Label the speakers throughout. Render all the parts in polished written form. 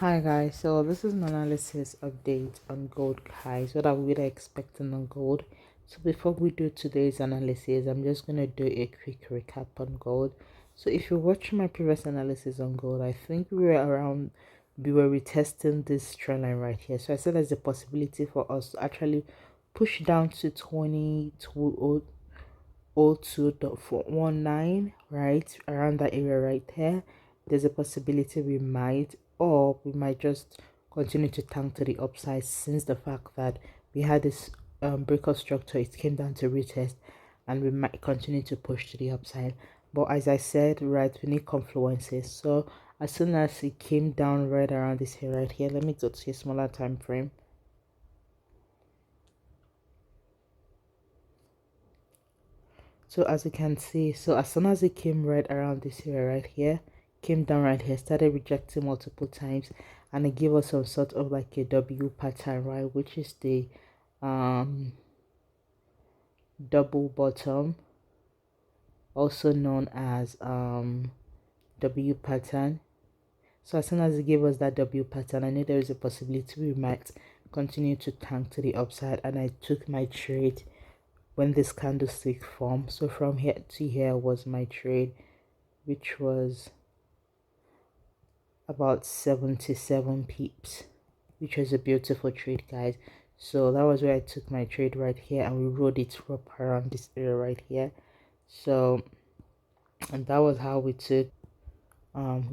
Speaker 1: Hi guys, so this is my analysis update on gold, guys. What are we really expecting on gold? So before we do today's analysis, I'm just gonna do a quick recap on gold. So if you're watching my previous analysis on gold, I think we were retesting this trend line right here. So I said there's a possibility for us to actually push down to 22.02.419, right around that area right there. There's a possibility we might just continue to tank to the upside, since the fact that we had this breakout structure. It came down to retest, and we might continue to push to the upside. But as I said, right, we need confluences. So as soon as it came down right around this here right here, let me go to a smaller time frame. So as you can see, so as soon as it came right around this area right here, came down right here, started rejecting multiple times, and it gave us some sort of like a W pattern, right, which is the um double bottom, also known as W pattern. So as soon as it gave us that W pattern, I knew there is a possibility we might continue to tank to the upside, and I took my trade when this candlestick formed. So from here to here was my trade, which was about 77 pips, which was a beautiful trade, guys. So that was where I took my trade right here, and we rode it up around this area right here. So, and that was how we took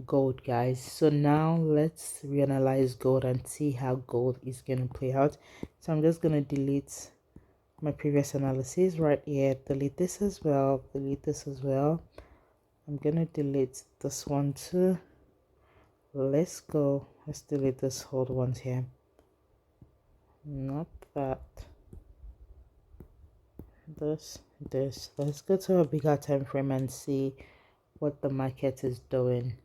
Speaker 1: gold, guys. So now let's reanalyze gold and see how gold is gonna play out. So I'm just gonna delete my previous analysis right here, delete this as well, delete this as well. I'm gonna delete this one too. Let's go. Let's delete this whole ones here. Not that. This. Let's go to a bigger time frame and see what the market is doing.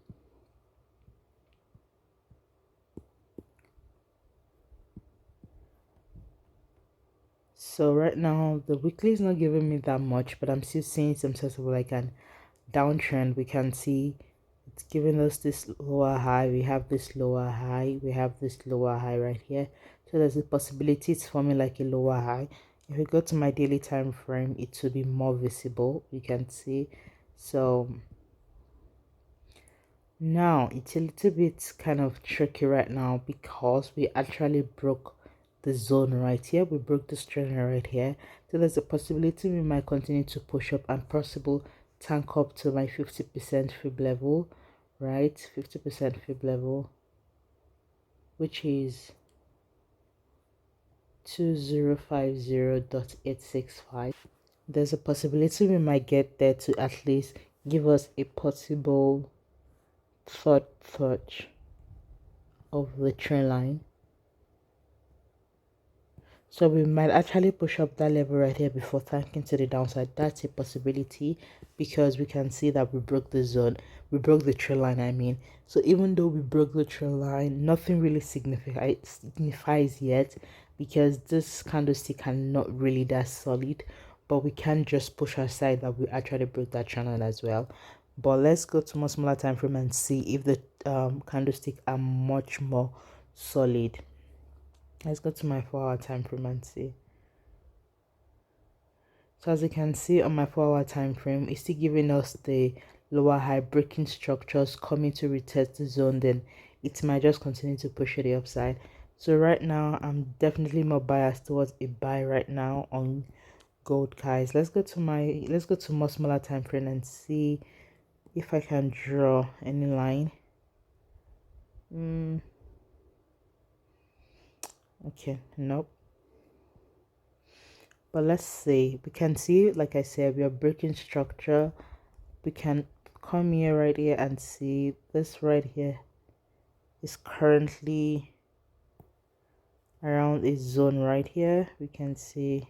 Speaker 1: So right now the weekly is not giving me that much, but I'm still seeing some sort of like an downtrend. We can see it's giving us this lower high, we have this lower high, we have this lower high right here. So there's a possibility it's forming like a lower high. If we go to my daily time frame, it will be more visible, we can see. So now it's a little bit kind of tricky right now, because we actually broke the zone right here. We broke this trend right here. So there's a possibility we might continue to push up and possible tank up to my 50% fib level, right? 50% fib level, which is 2050.865. There's a possibility we might get there to at least give us a possible third touch of the trend line. So we might actually push up that level right here before tanking to the downside. That's a possibility, because we can see that we broke the zone. We broke the trend line, I mean. So even though we broke the trend line, nothing really signifies yet, because this candlestick are not really that solid. But we can just push aside that we actually broke that trend line as well. But let's go to more smaller time frame and see if the candlestick are much more solid. Let's go to my 4-hour time frame and see. So as you can see on my 4-hour time frame, it's still giving us the lower high breaking structures coming to retest the zone. Then it might just continue to push to the upside. So right now I'm definitely more biased towards a buy right now on gold, guys. Let's go to more smaller time frame and see if I can draw any line. Okay, nope. But let's see, we can see, like I said, we are breaking structure. We can come here right here and see this right here is currently around a zone right here. We can see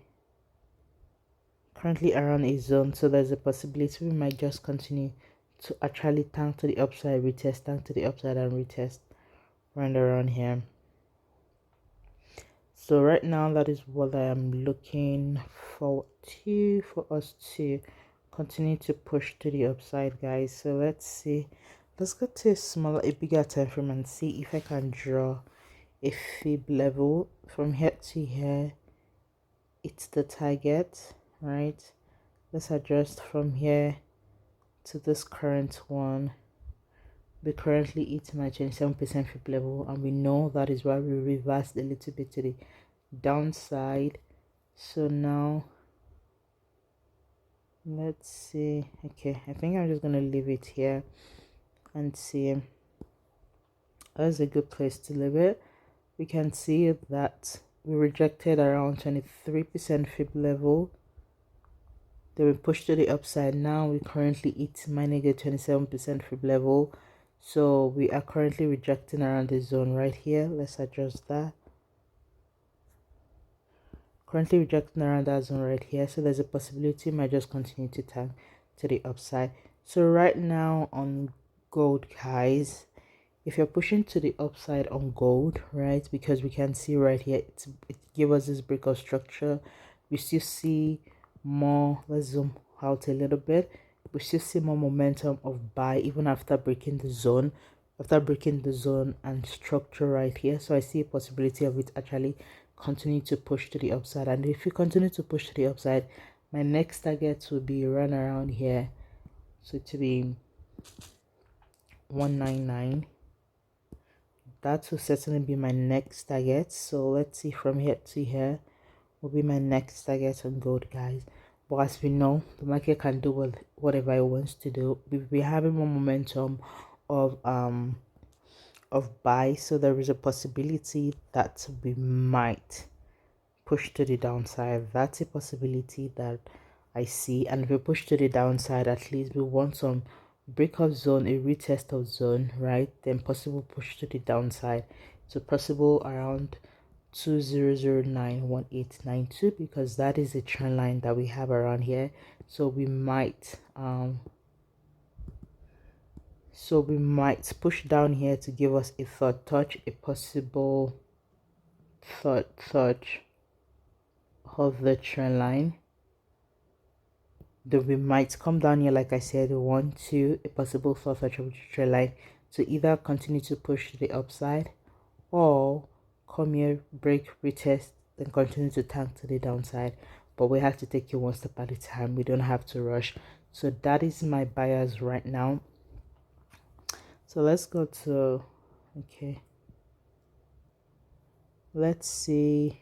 Speaker 1: currently around a zone, so there's a possibility we might just continue to actually tank to the upside, retest, tank to the upside, and retest right around here. So right now that is what I am looking forward to, for us to continue to push to the upside, guys. So let's see. let's go to a bigger time frame and see if I can draw a fib level from here to here. It's the target, right? Let's adjust from here to this current one. We currently hit my 27% fib level, and we know that is why we reversed a little bit to the downside. So now let's see. Okay, I think I'm just gonna leave it here and see. That's a good place to leave it. We can see that we rejected around 23% fib level. Then we pushed to the upside. Now we currently hit my negative 27% fib level. So we are currently rejecting around the zone right here. Let's adjust that. Currently rejecting around that zone right here. So there's a possibility it might just continue to tank to the upside. So right now on gold, guys, if you're pushing to the upside on gold, right, because we can see right here it gives us this breakout structure. We still see more. Let's zoom out a little bit. We still see more momentum of buy even after breaking the zone, and structure right here. So I see a possibility of it actually continue to push to the upside. And if you continue to push to the upside, my next target will be run around here, so to be 199. That will certainly be my next target. So let's see, from here to here will be my next target on gold, guys. But as we know, the market can do whatever it wants to do. We're having more momentum of buy, so there is a possibility that we might push to the downside. That's a possibility that I see. And if we push to the downside, at least we want some breakout zone, a retest of zone, right? Then possible push to the downside. So possible around 20091892, because that is a trend line that we have around here. So we might push down here to give us a third touch, a possible third touch of the trend line. Then we might come down here, like I said, a possible third touch of the trend line to either continue to push to the upside or come here, break, retest, then continue to tank to the downside. But we have to take it one step at a time. We don't have to rush. So that is my buyers right now. So let's go to, okay, let's see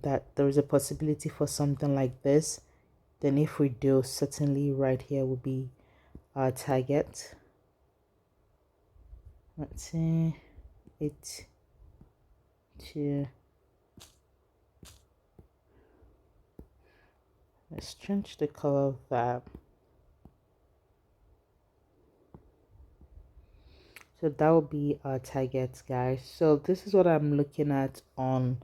Speaker 1: that there is a possibility for something like this. Then if we do, certainly right here will be our target. Let's see, 8, 2. Let's change the color of that. So that will be our target, guys. So this is what I'm looking at on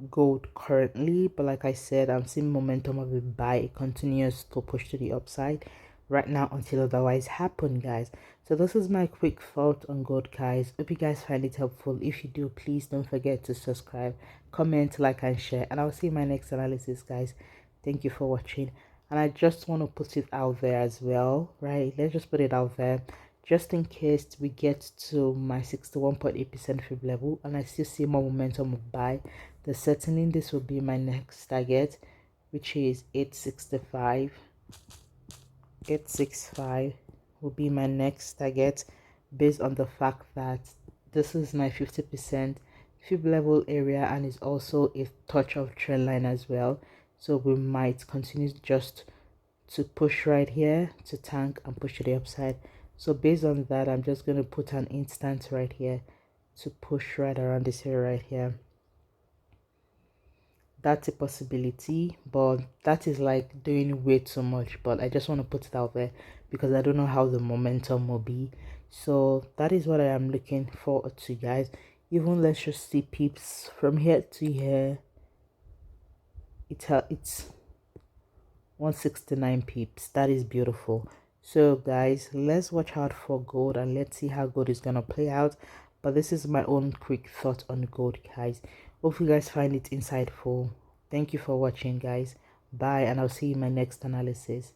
Speaker 1: gold currently, but like I said, I'm seeing momentum of a buy, it continues to push to the upside right now until otherwise happen, guys. So this is my quick thought on gold, guys. Hope you guys find it helpful. If you do, please don't forget to subscribe, comment, like, and share, and I'll see you in my next analysis, guys. Thank you for watching. And I just want to put it out there as well, right? Let's just put it out there just in case we get to my 61.8% fib level and I still see more momentum of buy. Then certainly this will be my next target, which is 865. 865 will be my next target, based on the fact that this is my 50% fib level area and is also a touch of trend line as well. So we might continue just to push right here to tank and push to the upside. So based on that, I'm just going to put an instant right here to push right around this area right here. That's a possibility, but that is like doing way too much. But I just want to put it out there because I don't know how the momentum will be. So that is what I am looking forward to, guys. Even let's just see peeps from here to here. It's 169 peeps. That is beautiful. So guys, let's watch out for gold and let's see how gold is gonna play out. But this is my own quick thought on gold, guys. Hope you guys find it insightful. Thank you for watching, guys. Bye, and I'll see you in my next analysis.